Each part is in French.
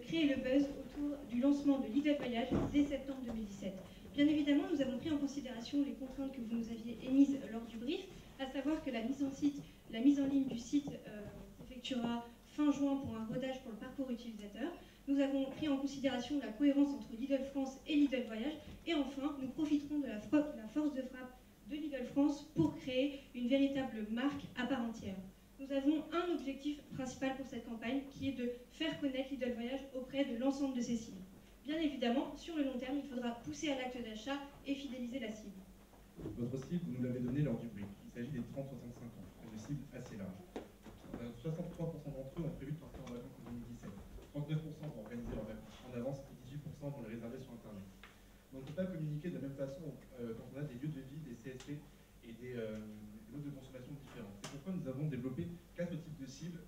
créer le buzz autour du lancement de Lidl Voyage dès septembre 2017. Bien évidemment, nous avons pris en considération les contraintes que vous nous aviez émises lors du brief, à savoir que la mise en ligne du site s'effectuera fin juin pour un rodage pour le parcours utilisateur. Nous avons pris en considération la cohérence entre Lidl France et Lidl Voyage. Et enfin, nous profiterons de la force de frappe de Lidl France pour créer une véritable marque à part entière. Nous avons un objectif principal pour cette campagne qui est de faire connaître Lidl Voyage auprès de l'ensemble de ses cibles. Bien évidemment, sur le long terme, il faudra pousser à l'acte d'achat et fidéliser la cible. Votre cible, vous nous l'avez donné lors du brief. Il s'agit des 30-65 ans, une cible assez large. 63% d'entre eux ont prévu de partir en vacances en 2017. 39% vont organiser leurs vacances en avance et 18% vont les réserver sur Internet. Donc on ne peut pas communiquer de la même façon quand on a des lieux de vie, des CSP et des modes de consommation différents. C'est pourquoi nous avons développé 4 types de cibles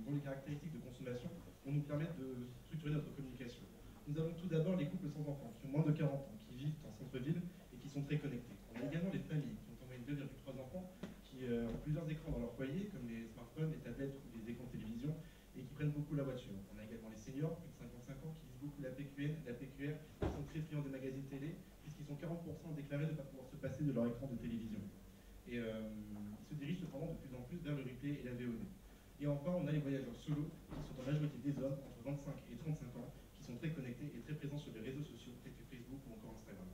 dont les caractéristiques de consommation vont nous permettre de structurer notre communication. Nous avons tout d'abord les couples sans enfants, qui ont moins de 40 ans, qui vivent en centre-ville et qui sont très connectés. On a également les familles qui ont en moyenne 2,3 enfants, qui ont plusieurs écrans dans leur foyer, comme les smartphones, les tablettes ou les écrans de télévision, et qui prennent beaucoup la voiture. On a également les seniors, plus de 55 ans, qui lisent beaucoup la PQN, la PQR, qui sont très friands des magazines télé, puisqu'ils sont 40% déclarés de ne pas pouvoir se passer de leur écran de télévision. Et ils se dirigent cependant de plus en plus vers le replay et la VOD. Et enfin, on a les voyageurs solo, qui sont en majorité des hommes entre 25 et 35 ans, qui sont très connectés et très présents sur les réseaux sociaux, tels que Facebook ou encore Instagram.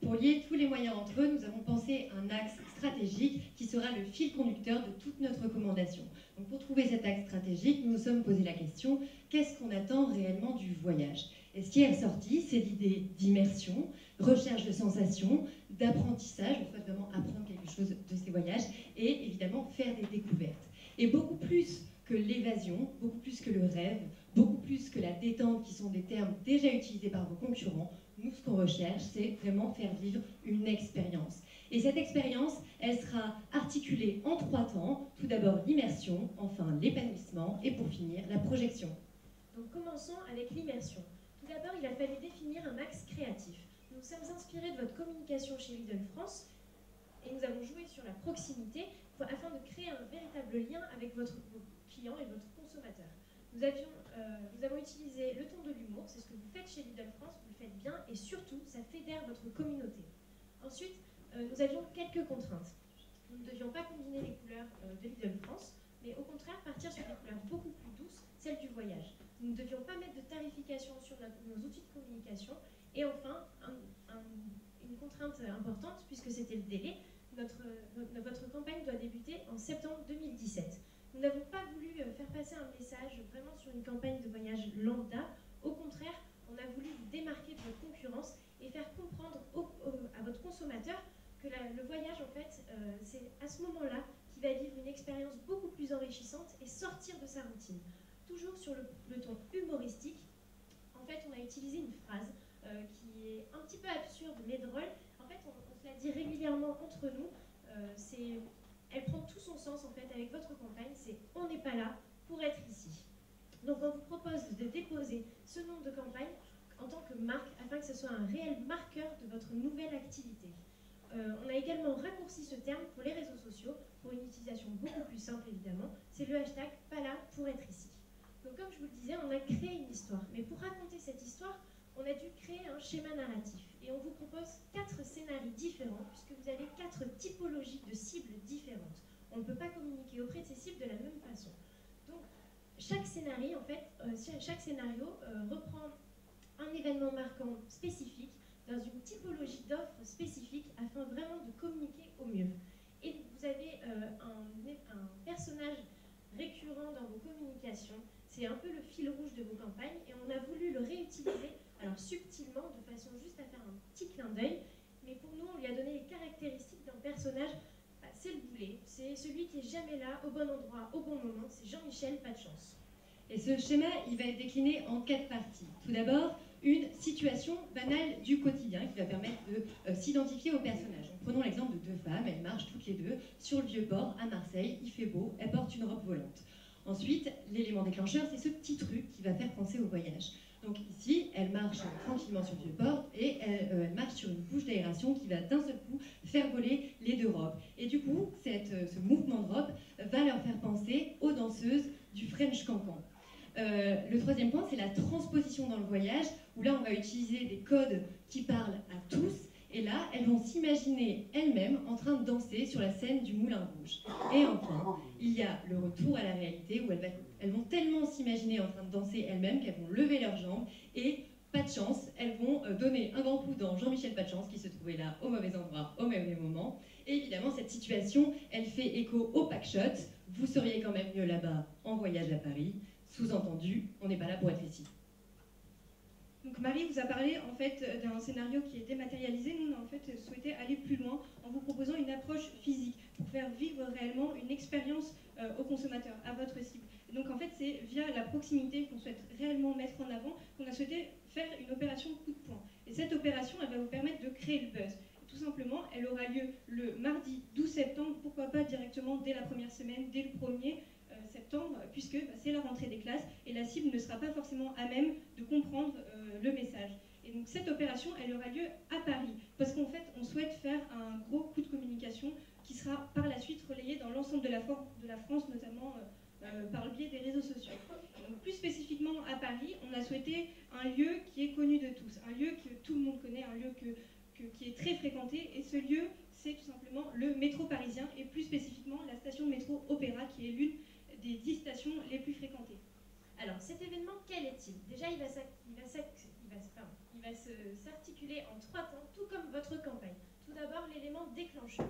Pour lier tous les moyens entre eux, nous avons pensé un axe stratégique qui sera le fil conducteur de toute notre recommandation. Donc pour trouver cet axe stratégique, nous nous sommes posé la question, qu'est-ce qu'on attend réellement du voyage? Et ce qui est ressorti, c'est l'idée d'immersion, recherche de sensations, d'apprentissage, on souhaite vraiment apprendre quelque chose de ces voyages, et évidemment faire des découvertes. Et beaucoup plus que l'évasion, beaucoup plus que le rêve, beaucoup plus que la détente, qui sont des termes déjà utilisés par vos concurrents, nous, ce qu'on recherche, c'est vraiment faire vivre une expérience. Et cette expérience, elle sera articulée en 3 temps. Tout d'abord l'immersion, enfin l'épanouissement, et pour finir, la projection. Donc commençons avec l'immersion. Tout d'abord, il a fallu définir un axe créatif. Nous nous sommes inspirés de votre communication chez Lidl France, et nous avons joué sur la proximité afin de créer un véritable lien avec vos clients et votre consommateur. Nous avons utilisé le ton de l'humour, c'est ce que vous faites chez Lidl France, vous le faites bien et surtout, ça fédère votre communauté. Ensuite, nous avions quelques contraintes. Nous ne devions pas combiner les couleurs de Lidl France, mais au contraire partir sur des couleurs beaucoup plus douces, celles du voyage. Nous ne devions pas mettre de tarification sur nos outils de communication. Et enfin, une contrainte importante, puisque c'était le délai, votre campagne doit débuter en septembre 2017. Nous n'avons pas voulu faire passer un message vraiment sur une campagne de voyage lambda. Au contraire, on a voulu vous démarquer de votre concurrence et faire comprendre à votre consommateur que le voyage, en fait, c'est à ce moment-là qu'il va vivre une expérience beaucoup plus enrichissante et sortir de sa routine. Toujours sur le ton humoristique, en fait, on a utilisé une phrase qui est un petit peu absurde mais drôle. En fait, on se la dit régulièrement entre nous. Elle prend tout son sens en fait avec votre campagne, c'est « on n'est pas là pour être ici ». Donc on vous propose de déposer ce nom de campagne en tant que marque afin que ce soit un réel marqueur de votre nouvelle activité. On a également raccourci ce terme pour les réseaux sociaux pour une utilisation beaucoup plus simple évidemment, c'est le hashtag « pas là pour être ici ». Donc comme je vous le disais, on a créé une histoire, mais pour raconter cette histoire, on a dû créer un schéma narratif et on vous propose 4 scénarios différents puisque vous avez 4 typologies de cibles différentes. On ne peut pas communiquer auprès de ces cibles de la même façon. Donc chaque scénario, en fait, reprend un événement marquant spécifique dans une typologie d'offres spécifiques afin vraiment de communiquer au mieux. Et vous avez un personnage récurrent dans vos communications. C'est un peu le fil rouge de vos campagnes et on a voulu le réutiliser, alors subtilement, de façon juste à faire un petit clin d'œil, mais pour nous, on lui a donné les caractéristiques d'un personnage, c'est le boulet, c'est celui qui est jamais là, au bon endroit, au bon moment, c'est Jean-Michel, pas de chance. Et ce schéma, il va être décliné en 4 parties. Tout d'abord, une situation banale du quotidien qui va permettre de s'identifier au personnage. Donc, prenons l'exemple de 2 femmes, elles marchent toutes les deux sur le Vieux-Port à Marseille, il fait beau, elles portent une robe volante. Ensuite, l'élément déclencheur, c'est ce petit truc qui va faire penser au voyage. Donc ici, elle marche tranquillement sur le Vieux-Port et elle marche sur une bouche d'aération qui va d'un seul coup faire voler les 2 robes. Et du coup, ce mouvement de robe va leur faire penser aux danseuses du French Cancan. Le troisième point, c'est la transposition dans le voyage, où là, on va utiliser des codes qui parlent à tous. Et là, elles vont s'imaginer elles-mêmes en train de danser sur la scène du Moulin Rouge. Et enfin, il y a le retour à la réalité, où elles vont tellement s'imaginer en train de danser elles-mêmes qu'elles vont lever leurs jambes et, pas de chance, elles vont donner un grand coup dans Jean-Michel Pas de chance, qui se trouvait là au mauvais endroit, au mauvais moment. Et évidemment, cette situation, elle fait écho au packshot. Vous seriez quand même mieux là-bas en voyage à Paris. Sous-entendu, on n'est pas là pour être ici. Donc Marie vous a parlé en fait d'un scénario qui est dématérialisé. Nous, on a en fait souhaité aller plus loin en vous proposant une approche physique pour faire vivre réellement une expérience au consommateur, à votre cible. Et donc en fait, c'est via la proximité qu'on souhaite réellement mettre en avant qu'on a souhaité faire une opération coup de poing. Et cette opération, elle va vous permettre de créer le buzz. Et tout simplement, elle aura lieu le mardi 12 septembre, pourquoi pas directement dès la première semaine, dès le 1er septembre, puisque c'est la rentrée des classes et la cible ne sera pas forcément à même de comprendre le message. Et donc cette opération, elle aura lieu à Paris, parce qu'en fait, on souhaite faire un gros coup de communication qui sera par la suite relayé dans l'ensemble de la France, notamment par le biais des réseaux sociaux. Donc, plus spécifiquement à Paris, on a souhaité un lieu qui est connu de tous, un lieu que tout le monde connaît, un lieu qui est très fréquenté, et ce lieu, c'est tout simplement le métro parisien, et plus spécifiquement la station de métro Opéra, qui est l'une des 10 stations les plus fréquentées. Alors, cet événement, quel est-il? Déjà, il va s'articuler en 3 temps, tout comme votre campagne. Tout d'abord, l'élément déclencheur.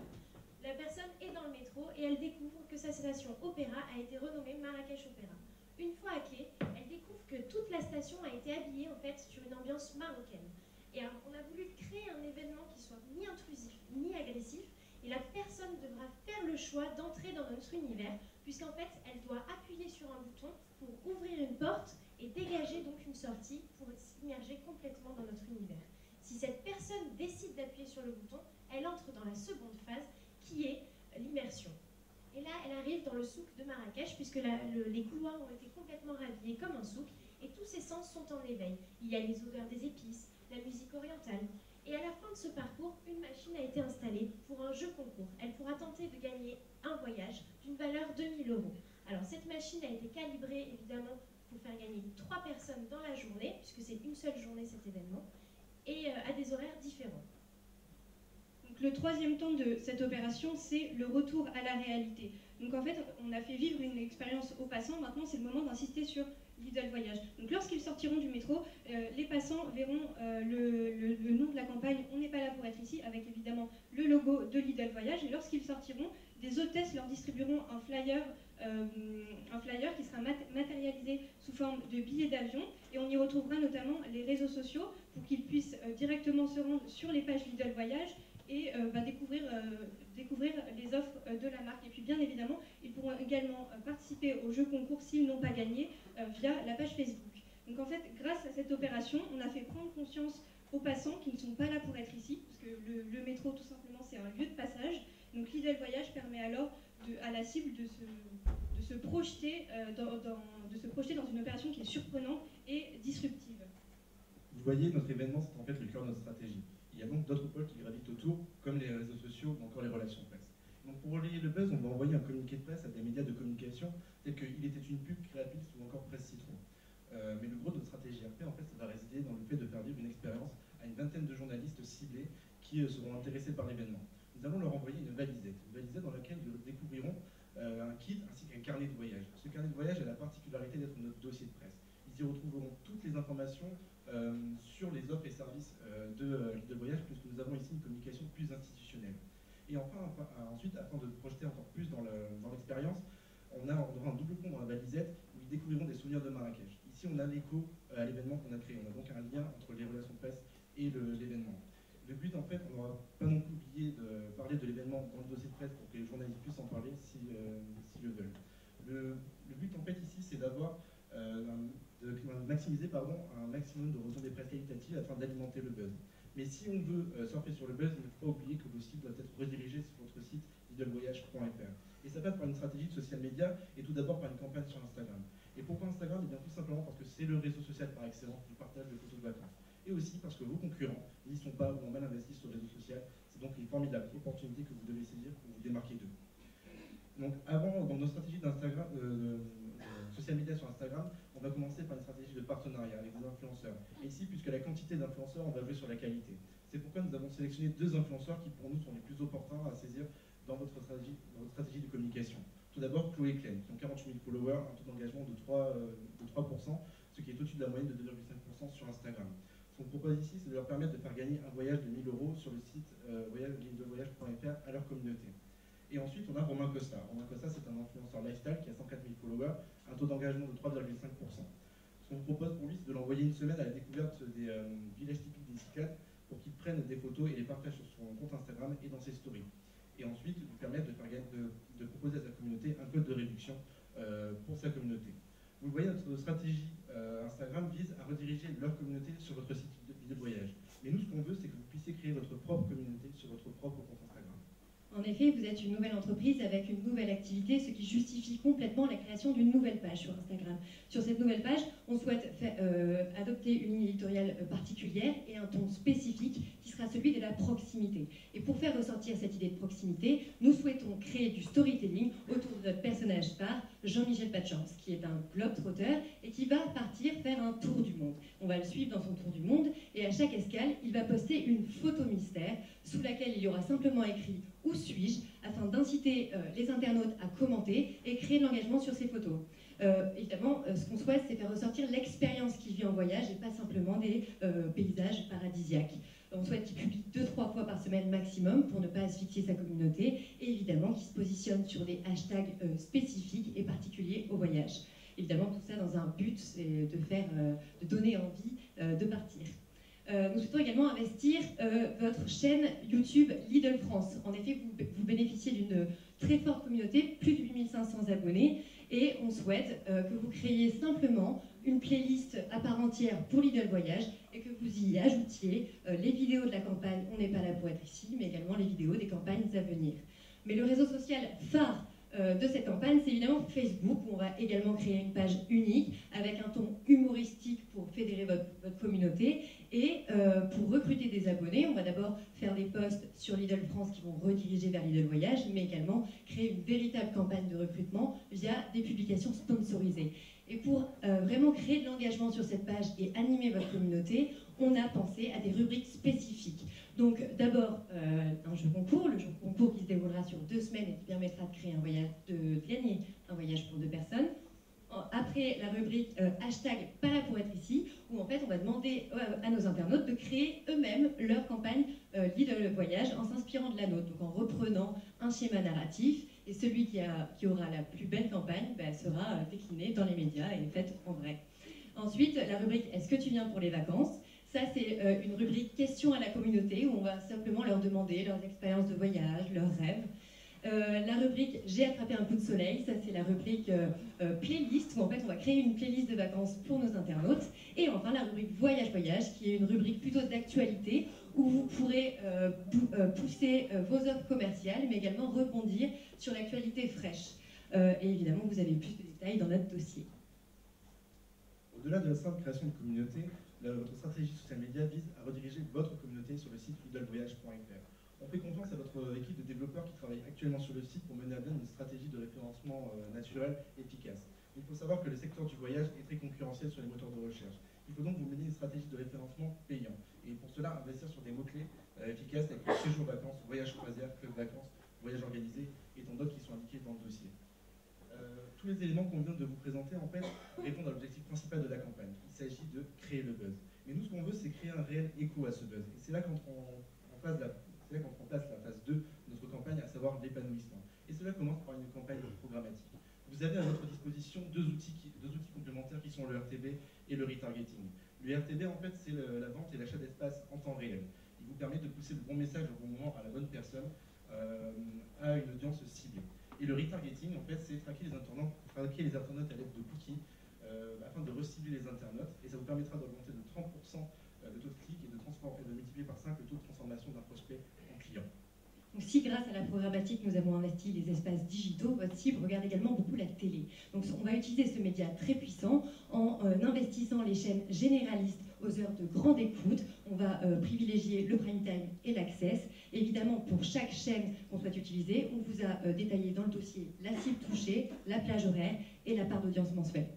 La personne est dans le métro et elle découvre que sa station Opéra a été renommée Marrakech Opéra. Une fois à quai, elle découvre que toute la station a été habillée en fait sur une ambiance marocaine. Et alors, on a voulu créer un événement qui soit ni intrusif ni agressif, et la personne devra faire le choix d'entrer dans notre univers, puisqu'en fait, elle doit appuyer sur un bouton pour ouvrir une porte et dégager donc une sortie pour s'immerger complètement dans notre univers. Si cette personne décide d'appuyer sur le bouton, elle entre dans la seconde phase, qui est l'immersion. Et là, elle arrive dans le souk de Marrakech, puisque les couloirs ont été complètement rhabillés comme un souk, et tous ses sens sont en éveil. Il y a les odeurs des épices, la musique orientale. Et à la fin de ce parcours, une machine a été installée pour un jeu concours. Elle pourra tenter de gagner un voyage d'une valeur de 1 000 €. Alors cette machine a été calibrée évidemment pour faire gagner 3 personnes dans la journée, puisque c'est une seule journée cet événement, et à des horaires différents. Donc le troisième temps de cette opération, c'est le retour à la réalité. Donc en fait, on a fait vivre une expérience aux passants. Maintenant, c'est le moment d'insister sur Lidl Voyage. Donc lorsqu'ils sortiront du métro, les passants verront le nom de la campagne « On n'est pas là pour être ici » avec évidemment le logo de Lidl Voyage. Et lorsqu'ils sortiront, des hôtesses leur distribueront un flyer qui sera matérialisé sous forme de billets d'avion. Et on y retrouvera notamment les réseaux sociaux pour qu'ils puissent directement se rendre sur les pages Lidl Voyage et découvrir les offres de la marque. Et puis bien évidemment, ils pourront également participer au jeu concours s'ils n'ont pas gagné via la page Facebook. Donc en fait, grâce à cette opération, on a fait prendre conscience aux passants qui ne sont pas là pour être ici, parce que le métro tout simplement c'est un lieu de passage. Donc Lidl Voyage permet alors à la cible de se projeter dans une opération qui est surprenante et disruptive. Vous voyez, notre événement, c'est en fait le cœur de notre stratégie. Il y a donc d'autres pôles qui gravitent autour, comme les réseaux sociaux ou encore les relations presse. Donc pour relayer le buzz, on va envoyer un communiqué de presse à des médias de communication tels que Il était une pub, Créapix ou encore Presse Citron. Mais le gros de notre stratégie après, en fait, ça va résider dans le fait de faire vivre une expérience à une vingtaine de journalistes ciblés qui seront intéressés par l'événement. Nous allons leur envoyer une valisette dans laquelle ils découvriront un kit ainsi qu'un carnet de voyage. Ce carnet de voyage a la particularité d'être notre dossier de presse. Ils y retrouveront toutes les informations sur les offres et services de voyage, puisque nous avons ici une communication plus institutionnelle. Et ensuite, afin de projeter encore plus dans l'expérience, on aura un double pont dans la valisette où ils découvriront des souvenirs de Marrakech. Ici, on a l'écho à l'événement qu'on a créé. On a donc un lien entre les relations presse et l'événement. Le but, en fait, on n'aura pas non plus oublié de parler de l'événement dans le dossier de presse pour que les journalistes puissent en parler s'ils le veulent. Le but, en fait, ici, c'est d'avoir de maximiser un maximum de retombées presse qualitatives afin d'alimenter le buzz. Mais si on veut surfer sur le buzz, il ne faut pas oublier que le site doit être redirigé sur votre site lidlvoyage.fr. Et ça passe par une stratégie de social media et tout d'abord par une campagne sur Instagram. Et pourquoi Instagram? Eh bien tout simplement parce que c'est le réseau social par excellence du partage de photos de vacances. Et aussi parce que vos concurrents n'y sont pas ou ont mal investi sur le réseau social. C'est donc une formidable opportunité que vous devez saisir pour vous démarquer d'eux. Donc dans nos stratégies d'Instagram, social media sur Instagram, on va commencer influenceurs. Et ici, puisque la quantité d'influenceurs, on va jouer sur la qualité. C'est pourquoi nous avons sélectionné 2 influenceurs qui, pour nous, sont les plus opportuns à saisir dans votre stratégie de communication. Tout d'abord, Chloé Klein, qui ont 48 000 followers, un taux d'engagement de 3%, ce qui est au-dessus de la moyenne de 2,5% sur Instagram. Ce qu'on propose ici, c'est de leur permettre de faire gagner un voyage de 1 000 € sur le site voyage.fr à leur communauté. Et ensuite, on a Romain Costa. Romain Costa, c'est un influenceur lifestyle qui a 104 000 followers, un taux d'engagement de 3,5%. Ce qu'on propose pour lui, c'est de l'envoyer une semaine à la découverte des villages typiques des Cyclades pour qu'il prenne des photos et les partage sur son compte Instagram et dans ses stories. Et ensuite, lui permettre de proposer à sa communauté un code de réduction pour sa communauté. Vous le voyez, notre stratégie Instagram vise à rediriger leur communauté sur votre site de voyage. Mais nous, ce qu'on veut, c'est que vous puissiez créer votre propre communauté sur votre propre compte Instagram. En effet, vous êtes une nouvelle entreprise avec une nouvelle activité, ce qui justifie complètement la création d'une nouvelle page sur Instagram. Sur cette nouvelle page, on souhaite adopter une ligne éditoriale particulière et un ton spécifique qui sera celui de la proximité. Et pour faire ressortir cette idée de proximité, nous souhaitons créer du storytelling autour de notre personnage phare, Jean-Michel Pachance, qui est un globe-trotteur et qui va partir faire un tour du monde. On va le suivre dans son tour du monde et à chaque escale, il va poster une photo mystère sous laquelle il y aura simplement écrit « Où suis-je ?», afin d'inciter les internautes à commenter et créer de l'engagement sur ces photos. Évidemment, ce qu'on souhaite, c'est faire ressortir l'expérience qu'il vit en voyage et pas simplement des paysages paradisiaques. On souhaite qu'il publie 2-3 fois par semaine maximum pour ne pas asphyxier sa communauté et évidemment qu'il se positionne sur des hashtags spécifiques et particuliers au voyage. Évidemment, tout ça dans un but, c'est de donner envie de partir. Nous souhaitons également investir votre chaîne YouTube Lidl France. En effet, vous bénéficiez d'une très forte communauté, plus de 8500 abonnés, et on souhaite que vous créiez simplement une playlist à part entière pour Lidl Voyage et que vous y ajoutiez les vidéos de la campagne On n'est pas là pour être ici, mais également les vidéos des campagnes à venir. Mais le réseau social phare de cette campagne, c'est évidemment Facebook, où on va également créer une page unique avec un ton humoristique pour fédérer votre communauté et pour recruter des abonnés. On va d'abord faire des posts sur Lidl France qui vont rediriger vers Lidl Voyage, mais également créer une véritable campagne de recrutement via des publications sponsorisées. Et pour vraiment créer de l'engagement sur cette page et animer votre communauté, on a pensé à des rubriques spécifiques. Donc d'abord, un jeu concours, le jeu concours qui se déroulera sur 2 semaines et qui permettra de créer un voyage, de gagner un voyage pour 2 personnes. Après la rubrique hashtag pas là pour être ici, où en fait on va demander à nos internautes de créer eux-mêmes leur campagne Lidl Voyage en s'inspirant de la nôtre, donc en reprenant un schéma narratif, et celui qui aura la plus belle campagne sera décliné dans les médias et faite en vrai. Ensuite, la rubrique Est-ce que tu viens pour les vacances ? Ça, c'est une rubrique questions à la communauté où on va simplement leur demander leurs expériences de voyage, leurs rêves. La rubrique J'ai attrapé un coup de soleil, ça c'est la rubrique playlist où en fait on va créer une playlist de vacances pour nos internautes. Et enfin la rubrique Voyage qui est une rubrique plutôt d'actualité où vous pourrez pousser vos offres commerciales mais également rebondir sur l'actualité fraîche. Et évidemment vous avez plus de détails dans notre dossier. Au-delà de la simple création de communauté, votre stratégie social média vise à rediriger votre communauté sur le site lidlvoyage.fr. On fait confiance à votre équipe de développeurs qui travaille actuellement sur le site pour mener à bien une stratégie de référencement naturel efficace. Il faut savoir que le secteur du voyage est très concurrentiel sur les moteurs de recherche. Il faut donc vous mener une stratégie de référencement payant. Et pour cela, investir sur des mots-clés efficaces avec le séjour vacances, voyage croisière, club vacances, voyage organisé et tant d'autres qui sont indiqués dans le dossier. Tous les éléments qu'on vient de vous présenter en fait répondent à l'objectif principal de la campagne. Il s'agit de créer le buzz. Mais nous, ce qu'on veut, c'est créer un réel écho à ce buzz. Et c'est là qu'entre en place la phase 2 de notre campagne, à savoir l'épanouissement. Et cela commence par une campagne programmatique. Vous avez à votre disposition deux outils complémentaires qui sont le RTB et le retargeting. Le RTB, en fait, c'est la vente et l'achat d'espace en temps réel. Il vous permet de pousser le bon message au bon moment à la bonne personne, à une audience ciblée. Et le retargeting, en fait, c'est traquer les internautes à l'aide de cookies afin de recibler les internautes. Et ça vous permettra d'augmenter de 30% le taux de clic et de multiplier par 5 le taux de transformation d'un prospect en client. Donc, si grâce à la programmatique, nous avons investi les espaces digitaux, votre cible regarde également beaucoup la télé. Donc on va utiliser ce média très puissant en investissant les chaînes généralistes aux heures de grande écoute. On va privilégier le prime time et l'access. Évidemment, pour chaque chaîne qu'on souhaite utiliser, on vous a détaillé dans le dossier la cible touchée, la plage horaire et la part d'audience mensuelle.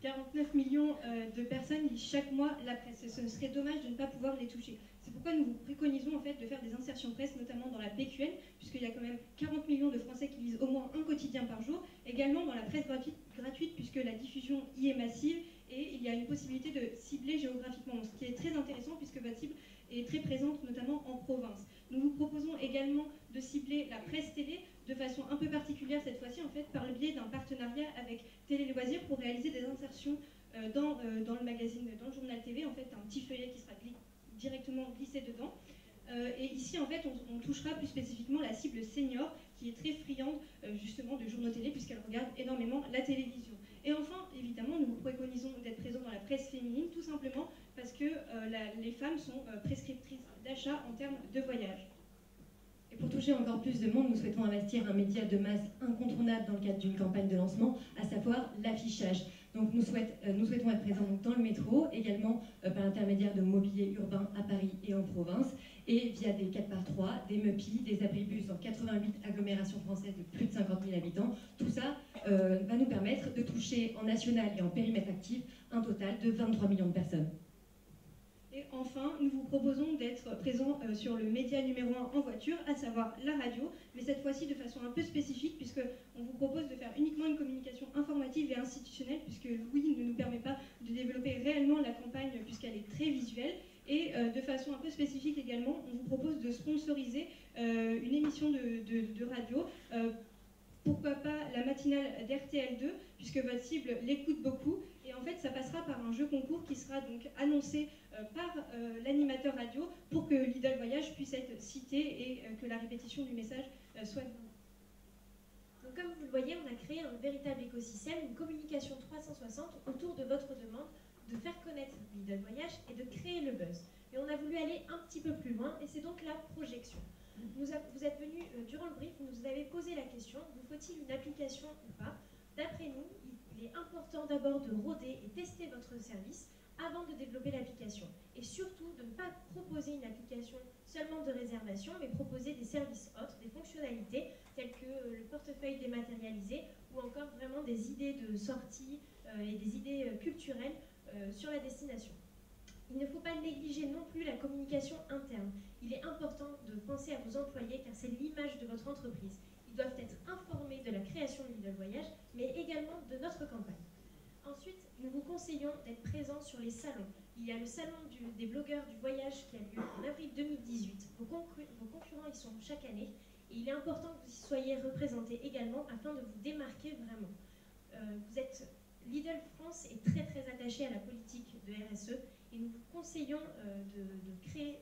49 millions de personnes lisent chaque mois la presse. Ce serait dommage de ne pas pouvoir les toucher. C'est pourquoi nous vous préconisons en fait de faire des insertions presse, notamment dans la PQN, puisqu'il y a quand même 40 millions de Français qui lisent au moins un quotidien par jour. Également dans la presse gratuite puisque la diffusion y est massive et il y a une possibilité de cibler géographiquement, ce qui est très intéressant puisque votre cible est très présente, notamment en province. Nous vous proposons également de cibler la presse télé de façon un peu particulière cette fois-ci, en fait, par le biais d'un partenariat avec Télé Loisirs pour réaliser des insertions dans le magazine, dans le journal TV, en fait, un petit feuillet qui sera directement glissé dedans. Et ici, en fait, on touchera plus spécifiquement la cible senior, qui est très friande, justement, de journaux télé, puisqu'elle regarde énormément la télévision. Et enfin, évidemment, nous vous préconisons d'être présents dans la presse féminine, tout simplement parce que les femmes sont prescriptrices d'achat en termes de voyage. Et pour toucher encore plus de monde, nous souhaitons investir un média de masse incontournable dans le cadre d'une campagne de lancement, à savoir l'affichage. Donc nous souhaitons être présents donc, dans le métro, également par l'intermédiaire de mobilier urbain à Paris et en province, et via des 4x3, des MEPI, des abribus dans 88 agglomérations françaises de plus de 50 000 habitants. Tout ça va nous permettre de toucher en national et en périmètre actif un total de 23 millions de personnes. Et enfin, nous vous proposons d'être présents sur le média numéro 1 en voiture, à savoir la radio, mais cette fois-ci de façon un peu spécifique, puisqu'on vous propose de faire uniquement une communication informative et institutionnelle, puisque Louis ne nous permet pas de développer réellement la campagne, puisqu'elle est très visuelle. Et de façon un peu spécifique également, on vous propose de sponsoriser une émission de radio, pourquoi pas la matinale d'RTL2, puisque votre cible l'écoute beaucoup. Et en fait, ça passera par un jeu concours qui sera donc annoncé par l'animateur radio pour que Lidl Voyage puisse être cité et que la répétition du message soit... Donc, comme vous le voyez, on a créé un véritable écosystème, une communication 360 autour de votre demande, de faire connaître Lidl Voyage et de créer le buzz. Mais on a voulu aller un petit peu plus loin et c'est donc la projection. Vous êtes venu durant le brief, vous nous avez posé la question, vous faut-il une application ou pas? D'après nous, il est important d'abord de rôder et tester votre service avant de développer l'application. Et surtout, de ne pas proposer une application seulement de réservation, mais proposer des services autres, des fonctionnalités telles que le portefeuille dématérialisé ou encore vraiment des idées de sortie et des idées culturelles sur la destination. Il ne faut pas négliger non plus la communication interne. Il est important de penser à vos employés car c'est l'image de votre entreprise. Ils doivent être informés de la création de Lidl Voyage, mais également de notre campagne. Ensuite, nous vous conseillons d'être présents sur les salons. Il y a le salon des blogueurs du voyage qui a lieu en avril 2018. Vos concurrents y sont chaque année et il est important que vous y soyez représentés également afin de vous démarquer vraiment. Lidl France est très très attaché à la politique de RSE et nous vous conseillons de créer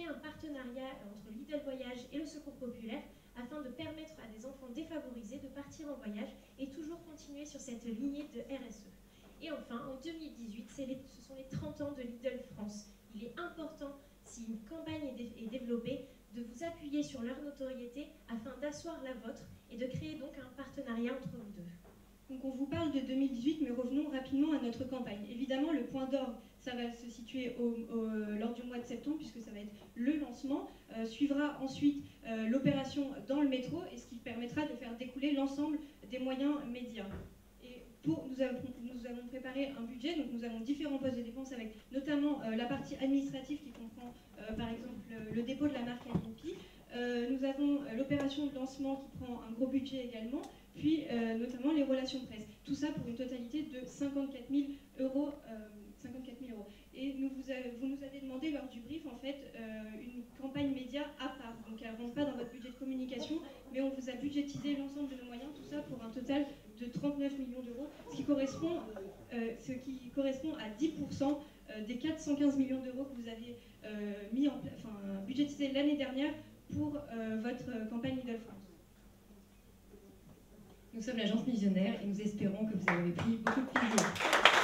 un partenariat entre Lidl Voyage et le Secours Populaire afin de permettre à des enfants défavorisés de partir en voyage et toujours continuer sur cette lignée de RSE. Et enfin, en 2018, ce sont les 30 ans de Lidl France. Il est important, si une campagne est développée, de vous appuyer sur leur notoriété afin d'asseoir la vôtre et de créer donc un partenariat entre vous deux. Donc on vous parle de 2018, mais revenons rapidement à notre campagne. Évidemment, le point d'orgue, ça va se situer lors du mois de septembre, puisque ça va être le lancement. Suivra ensuite l'opération dans le métro, et ce qui permettra de faire découler l'ensemble des moyens médias. Et nous avons préparé un budget, donc nous avons différents postes de dépenses, avec notamment la partie administrative qui comprend, par exemple, le dépôt de la marque Alipi. Nous avons l'opération de lancement qui prend un gros budget également, puis notamment les relations presse. Tout ça pour une totalité de 54 000 euros. Et vous nous avez demandé lors du brief en fait une campagne média à part. Donc elle ne rentre pas dans votre budget de communication, mais on vous a budgétisé l'ensemble de nos moyens, tout ça pour un total de 39 millions d'euros, ce qui correspond à 10% des 415 millions d'euros que vous avez budgétisé l'année dernière pour votre campagne Lidl France. Nous sommes l'agence missionnaire et nous espérons que vous avez pris beaucoup de plaisir.